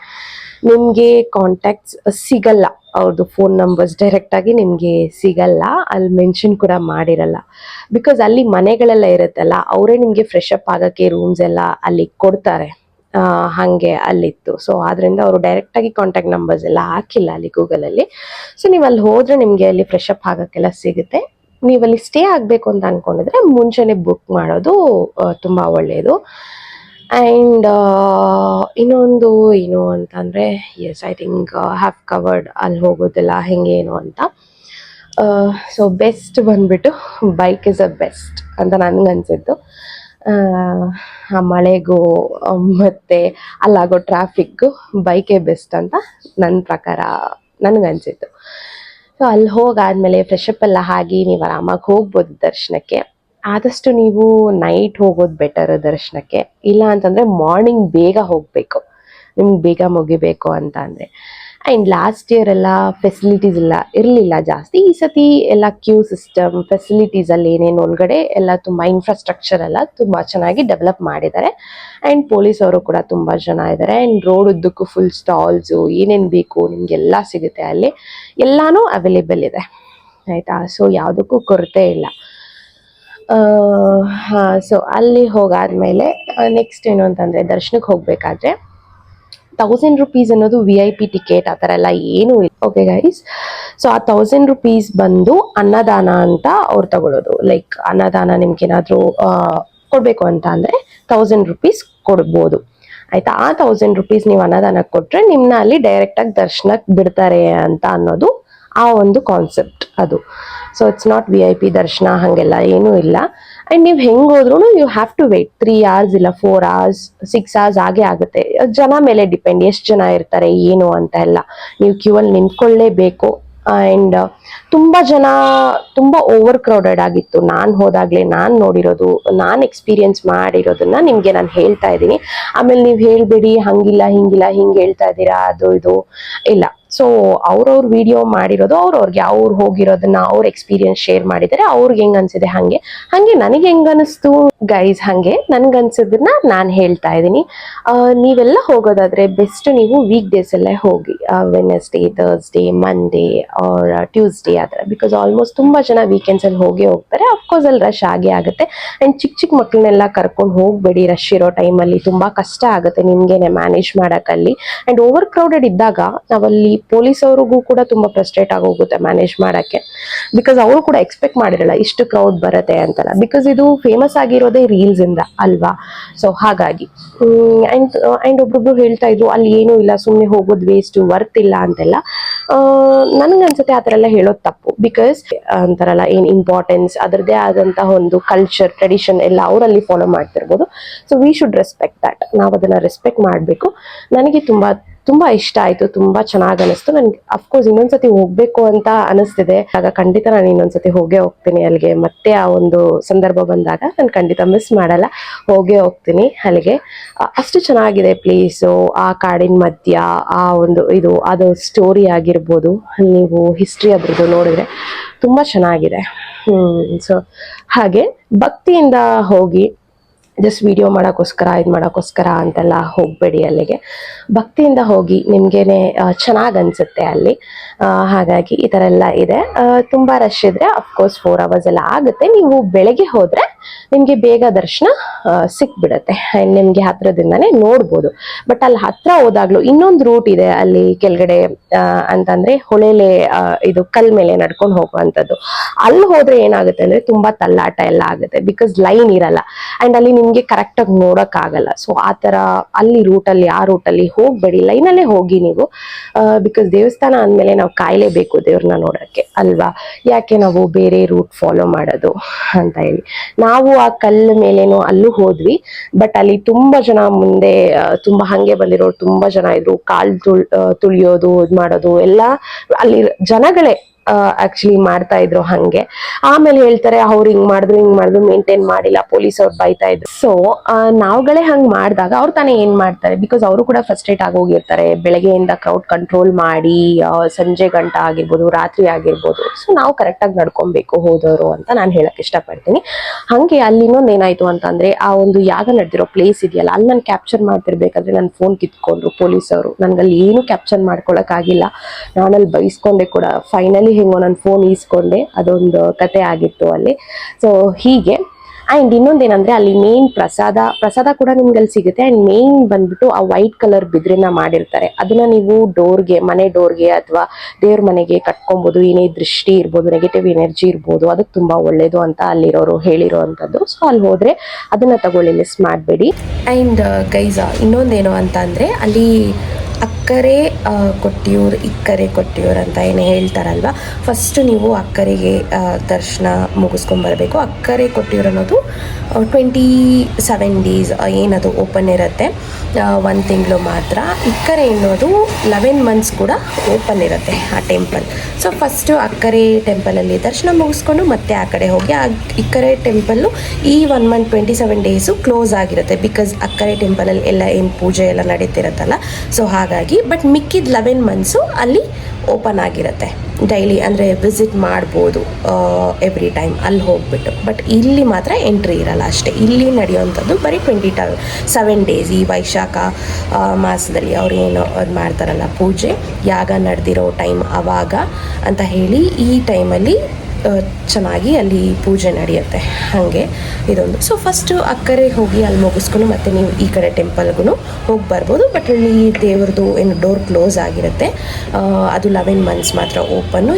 ನಿಮಗೆ ಕಾಂಟ್ಯಾಕ್ಟ್ಸ್ ಸಿಗಲ್ಲ, ಅವ್ರದ್ದು ಫೋನ್ ನಂಬರ್ಸ್ ಡೈರೆಕ್ಟಾಗಿ ನಿಮಗೆ ಸಿಗಲ್ಲ, ಅಲ್ಲಿ ಮೆನ್ಷನ್ ಕೂಡ ಮಾಡಿರಲ್ಲ. ಬಿಕಾಸ್ ಅಲ್ಲಿ ಮನೆಗಳೆಲ್ಲ ಇರುತ್ತಲ್ಲ, ಅವರೇ ನಿಮಗೆ ಫ್ರೆಶ್ ಅಪ್ ಆಗೋಕ್ಕೆ ರೂಮ್ಸ್ ಎಲ್ಲ ಅಲ್ಲಿ ಕೊಡ್ತಾರೆ. ಹಾಗೆ ಅಲ್ಲಿತ್ತು. ಸೊ ಆದ್ದರಿಂದ ಅವರು ಡೈರೆಕ್ಟಾಗಿ ಕಾಂಟ್ಯಾಕ್ಟ್ ನಂಬರ್ಸ್ ಎಲ್ಲ ಹಾಕಿಲ್ಲ ಅಲ್ಲಿ ಗೂಗಲಲ್ಲಿ. ಸೊ ನೀವು ಅಲ್ಲಿ ಹೋದರೆ ನಿಮಗೆ ಅಲ್ಲಿ ಫ್ರೆಶ್ ಅಪ್ ಆಗೋಕ್ಕೆಲ್ಲ ಸಿಗುತ್ತೆ. ನೀವಲ್ಲಿ ಸ್ಟೇ ಆಗಬೇಕು ಅಂತ ಅಂದ್ಕೊಂಡಿದ್ರೆ ಮುಂಚೆನೇ ಬುಕ್ ಮಾಡೋದು ತುಂಬ ಒಳ್ಳೆಯದು. ಆ್ಯಂಡ್ ಇನ್ನೊಂದು ಏನು ಅಂತಂದರೆ, as I think have covered ಅಲ್ಲಿ ಹೋಗೋದೆಲ್ಲ ಹೆಂಗೆ ಏನು ಅಂತ. ಸೊ ಬೆಸ್ಟ್ ಬಂದುಬಿಟ್ಟು ಬೈಕ್ ಇಸ್ ಅ ಬೆಸ್ಟ್ ಅಂತ ನನಗನ್ಸಿದ್ದು. ಆ ಮಳೆಗೂ ಮತ್ತು ಅಲ್ಲಾಗೋ ಟ್ರಾಫಿಕ್ಕು ಬೈಕೇ ಬೆಸ್ಟ್ ಅಂತ ನನ್ನ ಪ್ರಕಾರ ನನಗನ್ಸಿತ್ತು. ಸೊ ಅಲ್ಲಿ ಹೋಗಾದ್ಮೇಲೆ ಫ್ರೆಶ್ ಅಪ್ ಎಲ್ಲ ಆಗಿ ನೀವು ಆರಾಮಾಗಿ ಹೋಗ್ಬೋದು ದರ್ಶನಕ್ಕೆ. ಆದಷ್ಟು ನೀವು ನೈಟ್ ಹೋಗೋದು ಬೆಟರ್ ದರ್ಶನಕ್ಕೆ, ಇಲ್ಲ ಅಂತಂದರೆ ಮಾರ್ನಿಂಗ್ ಬೇಗ ಹೋಗಬೇಕು, ನಿಮ್ಗೆ ಬೇಗ ಮುಗಿಬೇಕು ಅಂತ ಅಂದರೆ. ಆ್ಯಂಡ್ ಲಾಸ್ಟ್ ಇಯರ್ ಎಲ್ಲ ಫೆಸಿಲಿಟೀಸ್ ಎಲ್ಲ ಇರಲಿಲ್ಲ ಜಾಸ್ತಿ. ಈ ಸತಿ ಎಲ್ಲ ಕ್ಯೂ ಸಿಸ್ಟಮ್ ಫೆಸಿಲಿಟೀಸಲ್ಲಿ ಏನೇನು ಒಳಗಡೆ ಎಲ್ಲ ತುಂಬ ಇನ್ಫ್ರಾಸ್ಟ್ರಕ್ಚರ್ ಎಲ್ಲ ತುಂಬ ಚೆನ್ನಾಗಿ ಡೆವಲಪ್ ಮಾಡಿದ್ದಾರೆ. ಆ್ಯಂಡ್ ಪೊಲೀಸ್ ಅವರು ಕೂಡ ತುಂಬ ಜನ ಇದ್ದಾರೆ. ಆ್ಯಂಡ್ ರೋಡ್ ಉದ್ದಕ್ಕೂ ಫುಲ್ ಸ್ಟಾಲ್ಸು ಏನೇನು ಬೇಕು ನಿಮಗೆಲ್ಲ ಸಿಗುತ್ತೆ ಅಲ್ಲಿ, ಎಲ್ಲನೂ ಅವೈಲೇಬಲ್ ಇದೆ, ಆಯಿತಾ. ಸೊ ಯಾವುದಕ್ಕೂ ಕೊರತೆ ಇಲ್ಲ. ಹಾಂ, ಸೊ ಅಲ್ಲಿ ಹೋಗಾದ್ಮೇಲೆ ನೆಕ್ಸ್ಟ್ ಏನು ಅಂತಂದರೆ, ದರ್ಶನಕ್ಕೆ ಹೋಗಬೇಕಾದ್ರೆ ₹1000 ಅನ್ನೋದು VIP ಟಿಕೆಟ್ ಆ ಥರ ಎಲ್ಲ ಏನೂ ಇಲ್ಲ. ಓಕೆ ಗೈಸ್, ಸೊ ಆ ₹1000 ಬಂದು ಅನ್ನದಾನ ಅಂತ ಅವ್ರು ತಗೊಳ್ಳೋದು. ಲೈಕ್ ಅನ್ನದಾನ ನಿಮ್ಗೇನಾದರೂ ಕೊಡಬೇಕು ಅಂತ ಅಂದರೆ ₹1000 ಕೊಡ್ಬೋದು. ಆಯ್ತಾ, ಆ ₹1000 ನೀವು ಅನ್ನದಾನಕ್ಕೆ ಕೊಟ್ಟರೆ ನಿಮ್ಮನ್ನ ಅಲ್ಲಿ ಡೈರೆಕ್ಟಾಗಿ ದರ್ಶನಕ್ಕೆ ಬಿಡ್ತಾರೆ ಅಂತ ಅನ್ನೋದು ಆ ಒಂದು ಕಾನ್ಸೆಪ್ಟ್ ಅದು. ಸೊ ಇಟ್ಸ್ ನಾಟ್ VIP ದರ್ಶನ ಹಾಗೆಲ್ಲ ಏನೂ ಇಲ್ಲ. ಆ್ಯಂಡ್ ನೀವು ಹೆಂಗೆ ಹೋದ್ರೂ you have to wait 3 hours ಇಲ್ಲ 4 hours 6 hours ಆಗೇ ಆಗುತ್ತೆ. ಜನ ಮೇಲೆ ಡಿಪೆಂಡ್, ಎಷ್ಟು ಜನ ಇರ್ತಾರೆ ಏನು ಅಂತ ಎಲ್ಲ. ನೀವು ಕ್ಯೂ ಅಲ್ಲಿ ನಿಂತ್ಕೊಳ್ಳೇಬೇಕು. ಆ್ಯಂಡ್ ತುಂಬ ಜನ, ತುಂಬ ಓವರ್ ಕ್ರೌಡೆಡ್ ಆಗಿತ್ತು. ನಾನು ಹೋದಾಗಲೇ ನಾನು ನೋಡಿರೋದು, ನಾನು ಎಕ್ಸ್ಪೀರಿಯನ್ಸ್ ಮಾಡಿರೋದನ್ನ ನಿಮಗೆ ನಾನು ಹೇಳ್ತಾ ಇದ್ದೀನಿ. ಆಮೇಲೆ ನೀವು ಹೇಳಬೇಡಿ ಹಂಗಿಲ್ಲ ಹಿಂಗಿಲ್ಲ ಹಿಂಗೆ ಹೇಳ್ತಾ ಇದ್ದೀರಾ ಅದು ಇದು ಇಲ್ಲ. ಸೊ ಅವ್ರವ್ರ ವಿಡಿಯೋ ಮಾಡಿರೋದು ಅವ್ರವ್ರಿಗೆ, ಅವ್ರು ಹೋಗಿರೋದನ್ನ ಅವ್ರ ಎಕ್ಸ್ಪೀರಿಯನ್ಸ್ ಶೇರ್ ಮಾಡಿದ್ದಾರೆ. ಅವ್ರಿಗೆ ಹೆಂಗೆ ಅನ್ಸಿದೆ ಹಾಗೆ ನನಗೆ ಹೆಂಗೆ ಅನಿಸ್ತು ಗೈಸ್, ಹಾಗೆ ನನ್ಗನ್ಸಿದ್ದನ್ನ ನಾನು ಹೇಳ್ತಾ ಇದ್ದೀನಿ. ನೀವೆಲ್ಲ ಹೋಗೋದಾದ್ರೆ ಬೆಸ್ಟ್ ನೀವು ವೀಕ್ ಡೇಸಲ್ಲೇ ಹೋಗಿ, Wednesday, Thursday, Monday or Tuesday ಆ ಥರ. ಬಿಕಾಸ್ ಆಲ್ಮೋಸ್ಟ್ ತುಂಬ ಜನ ವೀಕೆಂಡ್ಸಲ್ಲಿ ಹೋಗ್ತಾರೆ. ಅಫ್ಕೋರ್ಸ್ ಅಲ್ಲಿ ರಶ್ ಆಗೇ ಆಗುತ್ತೆ. ಆ್ಯಂಡ್ ಚಿಕ್ಕ ಮಕ್ಕಳನ್ನೆಲ್ಲ ಕರ್ಕೊಂಡು ಹೋಗಬೇಡಿ ರಶ್ ಇರೋ ಟೈಮಲ್ಲಿ, ತುಂಬ ಕಷ್ಟ ಆಗುತ್ತೆ ನಿಮಗೇನೆ ಮ್ಯಾನೇಜ್ ಮಾಡೋಕ್ಕಲ್ಲಿ. ಆ್ಯಂಡ್ ಓವರ್ ಕ್ರೌಡೆಡ್ ಇದ್ದಾಗ ನಾವಲ್ಲಿ ಪೊಲೀಸವ್ರಿಗೂ ಕೂಡ ತುಂಬ ಫ್ರಸ್ಟ್ರೇಟ್ ಆಗೋಗುತ್ತೆ ಮ್ಯಾನೇಜ್ ಮಾಡೋಕ್ಕೆ. ಬಿಕಾಸ್ ಅವರು ಕೂಡ ಎಕ್ಸ್ಪೆಕ್ಟ್ ಮಾಡಿರಲ್ಲ ಇಷ್ಟು ಕ್ರೌಡ್ ಬರುತ್ತೆ ಅಂತಲ್ಲ. ಬಿಕಾಸ್ ಇದು ಫೇಮಸ್ ಆಗಿರೋದೇ ರೀಲ್ಸಿಂದ ಅಲ್ವಾ. ಸೊ ಹಾಗಾಗಿ ಆ್ಯಂಡ್ ಒಬ್ರೊಬ್ರು ಹೇಳ್ತಾ ಇದ್ರು ಅಲ್ಲಿ ಏನೂ ಇಲ್ಲ, ಸುಮ್ಮನೆ ಹೋಗೋದು ವೇಸ್ಟ್, ವರ್ತ್ ಇಲ್ಲ ಅಂತೆಲ್ಲ. ನನಗನ್ಸುತ್ತೆ ಆ ಥರ ಎಲ್ಲ ಹೇಳೋದು ತಪ್ಪು. ಬಿಕಾಸ್ ಅಂತಾರಲ್ಲ ಏನು ಇಂಪಾರ್ಟೆನ್ಸ್, ಅದರದ್ದೇ ಆದಂತಹ ಒಂದು ಕಲ್ಚರ್, ಟ್ರೆಡಿಷನ್ ಎಲ್ಲ ಅವರಲ್ಲಿ ಫಾಲೋ ಮಾಡ್ತಿರ್ಬೋದು. So we should respect that. ನಾವು ಅದನ್ನು ರೆಸ್ಪೆಕ್ಟ್ ಮಾಡಬೇಕು. ನನಗೆ ತುಂಬ ಇಷ್ಟ ಆಯಿತು, ತುಂಬ ಚೆನ್ನಾಗಿ ಅನಿಸ್ತು. ನನಗೆ ಅಫ್ಕೋರ್ಸ್ ಇನ್ನೊಂದ್ಸತಿ ಹೋಗಬೇಕು ಅಂತ ಅನಿಸ್ತಿದೆ. ಆಗ ಖಂಡಿತ ನಾನು ಇನ್ನೊಂದ್ಸತಿ ಹೋಗ್ತೀನಿ ಅಲ್ಲಿಗೆ. ಮತ್ತೆ ಆ ಒಂದು ಸಂದರ್ಭ ಬಂದಾಗ ನಾನು ಖಂಡಿತ ಮಿಸ್ ಮಾಡಲ್ಲ, ಹೋಗ್ತೀನಿ ಅಲ್ಲಿಗೆ. ಅಷ್ಟು ಚೆನ್ನಾಗಿದೆ ಪ್ಲೇಸು. ಆ ಕಾಡಿನ ಮಧ್ಯ ಆ ಒಂದು ಅದು ಸ್ಟೋರಿ ಆಗಿರ್ಬೋದು, ನೀವು ಹಿಸ್ಟ್ರಿ ಅದ್ರದ್ದು ನೋಡಿದ್ರೆ ತುಂಬ ಚೆನ್ನಾಗಿದೆ. ಸೊ ಹಾಗೆ ಭಕ್ತಿಯಿಂದ ಹೋಗಿ, ಜಸ್ಟ್ ವಿಡಿಯೋ ಮಾಡೋಕ್ಕೋಸ್ಕರ ಇದು ಮಾಡೋಕ್ಕೋಸ್ಕರ ಅಂತೆಲ್ಲ ಹೋಗಬೇಡಿ ಅಲ್ಲಿಗೆ. ಭಕ್ತಿಯಿಂದ ಹೋಗಿ, ನಿಮಗೇನೆ ಚೆನ್ನಾಗಿ ಅನಿಸುತ್ತೆ ಅಲ್ಲಿ. ಹಾಗಾಗಿ ಈ ಥರ ಎಲ್ಲ ಇದೆ. ತುಂಬ ರಶ್ ಇದ್ದರೆ ಅಫ್ಕೋರ್ಸ್ 4 hours ಎಲ್ಲ ಆಗುತ್ತೆ. ನೀವು ಬೆಳಗ್ಗೆ ಹೋದರೆ ನಿಮಗೆ ಬೇಗ ದರ್ಶನ ಸಿಕ್ಬಿಡುತ್ತೆ. ಆ್ಯಂಡ್ ನಿಮಗೆ ಹತ್ರದಿಂದನೇ ನೋಡ್ಬೋದು. ಬಟ್ ಅಲ್ಲಿ ಹತ್ರ ಹೋದಾಗಲೂ ಇನ್ನೊಂದು ರೂಟ್ ಇದೆ ಅಲ್ಲಿ ಕೆಳಗಡೆ, ಅಂತಂದರೆ ಹೊಳೆಲೆ ಇದು ಕಲ್ ಮೇಲೆ ನಡ್ಕೊಂಡು ಹೋಗುವಂಥದ್ದು. ಅಲ್ಲಿ ಹೋದರೆ ಏನಾಗುತ್ತೆ ಅಂದರೆ ತುಂಬ ತಳ್ಳಾಟ ಎಲ್ಲ ಆಗುತ್ತೆ. ಬಿಕಾಸ್ ಲೈನ್ ಇರಲ್ಲ ಆ್ಯಂಡ್ ಅಲ್ಲಿ ನಿಮಗೆ ಕರೆಕ್ಟಾಗಿ ನೋಡೋಕ್ಕಾಗಲ್ಲ. ಸೊ ಆ ಥರ ಅಲ್ಲಿ ರೂಟಲ್ಲಿ, ಆ ರೂಟಲ್ಲಿ ಹೋಗಬೇಡಿ, ಲೈನಲ್ಲೇ ಹೋಗಿ ನೀವು. ಬಿಕಾಸ್ ದೇವಸ್ಥಾನ ಅಂದಮೇಲೆ ನಾವು ಕಾಯಲೇಬೇಕು ದೇವ್ರನ್ನ ನೋಡೋಕ್ಕೆ ಅಲ್ವಾ. ಯಾಕೆ ನಾವು ಬೇರೆ ರೂಟ್ ಫಾಲೋ ಮಾಡೋದು ಅಂತ ಹೇಳಿ ನಾವು ಆ ಕಲ್ಲು ಮೇಲೇನೋ ಅಲ್ಲೂ ಹೋದ್ವಿ. ಬಟ್ ಅಲ್ಲಿ ತುಂಬ ಜನ ಮುಂದೆ ತುಂಬ ಹಾಗೆ ಬಂದಿರೋರು ತುಂಬ ಜನ ಇದ್ರು. ಕಾಲು ತುಳಿಯೋದು ಇದು ಮಾಡೋದು ಎಲ್ಲ ಅಲ್ಲಿ ಜನಗಳೇ ಆಕ್ಚುಲಿ ಮಾಡ್ತಾ ಇದ್ರು ಹಂಗೆ. ಆಮೇಲೆ ಹೇಳ್ತಾರೆ ಅವ್ರು ಹಿಂಗ್ ಮಾಡಿದ್ರು ಮೇಂಟೈನ್ ಮಾಡಿಲ್ಲ, ಪೊಲೀಸ್ ಅವ್ರು ಬೈತಾ ಇದ್ರು. ಸೊ ನಾವುಗಳೇ ಹಂಗ್ ಮಾಡಿದಾಗ ಅವ್ರು ತಾನೇ ಏನ್ ಮಾಡ್ತಾರೆ. ಬಿಕಾಸ್ ಅವರು ಕೂಡ ಫ್ರಸ್ಟ್ರೇಟ್ ಆಗಿ ಹೋಗಿರ್ತಾರೆ. ಬೆಳಗ್ಗೆಯಿಂದ ಕ್ರೌಡ್ ಕಂಟ್ರೋಲ್ ಮಾಡಿ ಸಂಜೆ ಗಂಟ ಆಗಿರ್ಬೋದು, ರಾತ್ರಿ ಆಗಿರ್ಬೋದು. ಸೊ ನಾವು ಕರೆಕ್ಟಾಗಿ ನಡ್ಕೊಬೇಕು ಹೋದವರು ಅಂತ ನಾನು ಹೇಳಕ್ ಇಷ್ಟಪಡ್ತೀನಿ. ಹಂಗೆ ಅಲ್ಲಿ ಇನ್ನೊಂದು ಏನಾಯ್ತು ಅಂತಂದ್ರೆ, ಆ ಒಂದು ಯಾಗ ನಡೆದಿರೋ ಪ್ಲೇಸ್ ಇದೆಯಲ್ಲ, ಅಲ್ಲಿ ನಾನು ಕ್ಯಾಪ್ಚರ್ ಮಾಡ್ತಿರ್ಬೇಕಾದ್ರೆ ನನ್ನ ಫೋನ್ ಕಿತ್ಕೊಂಡ್ರು ಪೊಲೀಸವರು. ನನ್ಗಲ್ಲಿ ಏನು ಕ್ಯಾಪ್ಚರ್ ಮಾಡ್ಕೊಳಕ್ ಆಗಿಲ್ಲ. ನಾನಲ್ಲಿ ಬೈಸ್ಕೊಂಡೆ ಕೂಡ. ಫೈನಲಿ ಹೆಂಗೋ ನನ್ನ ಫೋನ್ ಈಸ್ಕೊಂಡೆ. ಅದೊಂದು ಕತೆ ಆಗಿತ್ತು ಅಲ್ಲಿ. ಸೊ ಹೀಗೆ. ಆ್ಯಂಡ್ ಇನ್ನೊಂದೇನಂದ್ರೆ ಅಲ್ಲಿ ಮೇನ್ ಪ್ರಸಾದ ಕೂಡ ನಿಮ್ಗೆ ಅಲ್ಲಿ ಸಿಗುತ್ತೆ. ಆ್ಯಂಡ್ ಮೇನ್ ಬಂದ್ಬಿಟ್ಟು ಆ ವೈಟ್ ಕಲರ್ ಬಿದ್ರಿನ ಮಾಡಿರ್ತಾರೆ. ಅದನ್ನ ನೀವು ಡೋರ್ಗೆ, ಮನೆ ಡೋರ್ಗೆ ಅಥವಾ ದೇವ್ರ ಮನೆಗೆ ಕಟ್ಕೊಬೋದು. ಏನೇ ದೃಷ್ಟಿ ಇರ್ಬೋದು, ನೆಗೆಟಿವ್ ಎನರ್ಜಿ ಇರ್ಬೋದು, ಅದಕ್ಕೆ ತುಂಬ ಒಳ್ಳೇದು ಅಂತ ಅಲ್ಲಿರೋರು ಹೇಳಿರೋ ಅಂಥದ್ದು. ಸೊ ಅಲ್ಲಿ ಹೋದರೆ ಅದನ್ನು ತಗೊಳ್ಳಿ, ಮಿಸ್ ಮಾಡಬೇಡಿ. ಆ್ಯಂಡ್ ಗೈಸ ಇನ್ನೊಂದೇನು ಅಂತ ಅಂದರೆ, ಅಲ್ಲಿ ಅಕ್ಕರೆ ಕೊಟ್ಟಿಯೂರು, ಇಕ್ಕರೆ ಕೊಟ್ಟಿಯೂರು ಅಂತ ಏನು ಹೇಳ್ತಾರಲ್ವ, ಫಸ್ಟ್ ನೀವು ಅಕ್ಕರೆಗೆ ದರ್ಶನ ಮುಗಿಸ್ಕೊಂಬರ್ಬೇಕು. ಅಕ್ಕರೆ ಕೊಟ್ಟಿಯೂರು ಅನ್ನೋದು 27 days ಏನದು ಓಪನ್ ಇರುತ್ತೆ, 1 ತಿಂಗಳು ಮಾತ್ರ. ಇಕ್ಕರೆ ಅನ್ನೋದು 11 months ಕೂಡ ಓಪನ್ ಇರುತ್ತೆ ಆ ಟೆಂಪಲ್. ಸೊ ಫಸ್ಟು ಅಕ್ಕರೆ ಟೆಂಪಲಲ್ಲಿ ದರ್ಶನ ಮುಗಿಸ್ಕೊಂಡು ಮತ್ತೆ ಆ ಕಡೆ ಹೋಗಿ. ಆ ಇಕ್ಕರೆ ಟೆಂಪಲ್ಲು ಈ 1 month 27 days ಕ್ಲೋಸ್ ಆಗಿರುತ್ತೆ. ಬಿಕಾಸ್ ಅಕ್ಕರೆ ಟೆಂಪಲಲ್ಲಿ ಎಲ್ಲ ಏನು ಪೂಜೆ ಎಲ್ಲ ನಡೀತಿರುತ್ತಲ್ಲ. ಸೊ ಹಾಗಾಗಿ ಬಟ್ ಮಿಕ್ಕಿದ 11 months ಅಲ್ಲಿ ಓಪನ್ ಆಗಿರುತ್ತೆ. ಡೈಲಿ ಅಂದರೆ ವಿಸಿಟ್ ಮಾಡ್ಬೋದು ಎವ್ರಿ ಟೈಮ್ ಅಲ್ಲಿ ಹೋಗ್ಬಿಟ್ಟು. ಬಟ್ ಇಲ್ಲಿ ಮಾತ್ರ ಎಂಟ್ರಿ ಇರಲ್ಲ ಅಷ್ಟೇ. ಇಲ್ಲಿ ನಡೆಯುವಂಥದ್ದು ಬರೀ 27 days. ಈ ವೈಶಾಖ ಮಾಸದಲ್ಲಿ ಅವ್ರು ಏನು ಅದು ಮಾಡ್ತಾರಲ್ಲ ಪೂಜೆ, ಯಾಗ ನಡೆದಿರೋ ಟೈಮ್ ಅವಾಗ ಅಂತ ಹೇಳಿ, ಈ ಟೈಮಲ್ಲಿ ಚೆನ್ನಾಗಿ ಅಲ್ಲಿ ಪೂಜೆ ನಡೆಯುತ್ತೆ. ಹಾಗೆ ಇದೊಂದು. ಸೊ ಫಸ್ಟು ಅಕ್ಕರೆ ಹೋಗಿ ಅಲ್ಲಿ ಮುಗಿಸ್ಕೊಂಡು ಮತ್ತೆ ನೀವು ಈ ಕಡೆ ಟೆಂಪಲ್ಗೂ ಹೋಗಿ ಬರ್ಬೋದು. ಬಟ್ ಅಲ್ಲಿ ದೇವ್ರದ್ದು ಏನು ಡೋರ್ ಕ್ಲೋಸ್ ಆಗಿರುತ್ತೆ, ಅದು 11 ಮಂತ್ಸ್ ಮಾತ್ರ ಓಪನ್ನು.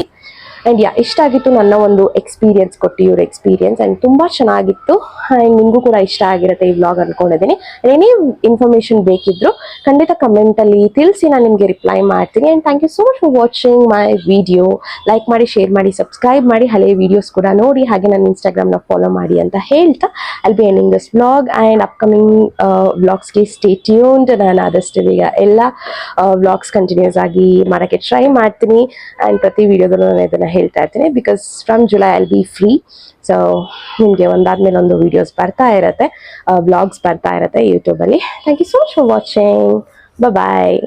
ಆ್ಯಂಡ್ ಇಷ್ಟ ಆಗಿತ್ತು ನನ್ನ ಒಂದು ಎಕ್ಸ್ಪೀರಿಯನ್ಸ್, ಕೊಟ್ಟಿಯೂರು ಎಕ್ಸ್ಪೀರಿಯನ್ಸ್. ಆ್ಯಂಡ್ ತುಂಬ ಚೆನ್ನಾಗಿತ್ತು. ಆ್ಯಂಡ್ ನಿಮಗೂ ಕೂಡ ಇಷ್ಟ ಆಗಿರುತ್ತೆ ಈ ವ್ಲಾಗ್ ಅಂದ್ಕೊಂಡಿದ್ದೀನಿ. ಏನೇ ಇನ್ಫಾರ್ಮೇಷನ್ ಬೇಕಿದ್ರು ಖಂಡಿತ ಕಮೆಂಟಲ್ಲಿ ತಿಳಿಸಿ, ನಾನು ನಿಮಗೆ ರಿಪ್ಲೈ ಮಾಡ್ತೀನಿ. And thank you so much for watching my video. Like ಮಾಡಿ, ಶೇರ್ ಮಾಡಿ, ಸಬ್ಸ್ಕ್ರೈಬ್ ಮಾಡಿ, ಹಳೆಯ ವೀಡಿಯೋಸ್ ಕೂಡ ನೋಡಿ, ಹಾಗೆ ನನ್ನ ಇನ್ಸ್ಟಾಗ್ರಾಮ್ನ ಫಾಲೋ ಮಾಡಿ ಅಂತ ಹೇಳ್ತಾ I'll be ending this vlog. And upcoming ವ್ಲಾಗ್ಸ್ಗೆ ಸ್ಟೇ ಟ್ಯೂನ್ಡ್. ನಾನು ಆದಷ್ಟು ಬೇಗ ಎಲ್ಲ ವ್ಲಾಗ್ಸ್ ಕಂಟಿನ್ಯೂಸ್ ಆಗಿ ಮಾಡೋಕ್ಕೆ ಟ್ರೈ ಮಾಡ್ತೀನಿ. ಆ್ಯಂಡ್ ಪ್ರತಿ ವೀಡಿಯೋದಲ್ಲೂ ನಾನು ಇದನ್ನು ಹೇಳ್ತಾ ಇರ್ತೀನಿ, because from July I'll be free. So ನಿಮಗೆ ಒಂದಾದ್ಮೇಲೆ ಒಂದು ವೀಡಿಯೋಸ್ ಬರ್ತಾ ಇರುತ್ತೆ, ವ್ಲಾಗ್ಸ್ ಬರ್ತಾ ಇರುತ್ತೆ ಯೂಟ್ಯೂಬಲ್ಲಿ. Thank you so much for watching. Bye.